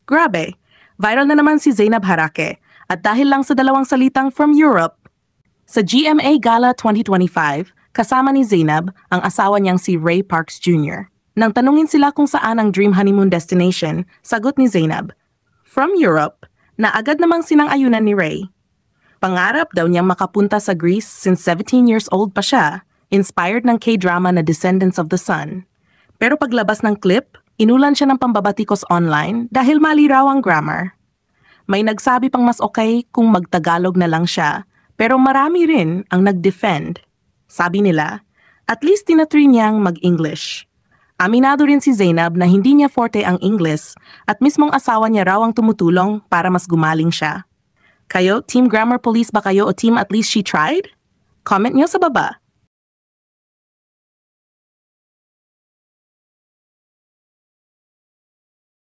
Grabe, viral na naman si Zainab Harake at dahil lang sa dalawang salitang from Europe. Sa GMA Gala 2025, kasama ni Zainab ang asawa niyang si Ray Parks Jr. Nang tanungin sila kung saan ang dream honeymoon destination, sagot ni Zainab, from Europe, na agad namang sinang-ayunan ni Ray. Pangarap daw niyang makapunta sa Greece since 17 years old pa siya, inspired ng K-drama na Descendants of the Sun. Pero paglabas ng clip, inulan siya ng pambabatikos online dahil mali raw ang grammar. May nagsabi pang mas okay kung magtagalog na lang siya, pero marami rin ang nag-defend. Sabi nila, at least tinatry niyang mag-English. Aminado rin si Zainab na hindi niya forte ang English at mismong asawa niya raw ang tumutulong para mas gumaling siya. Kayo, Team Grammar Police ba kayo o Team At Least She Tried? Comment niyo sa baba.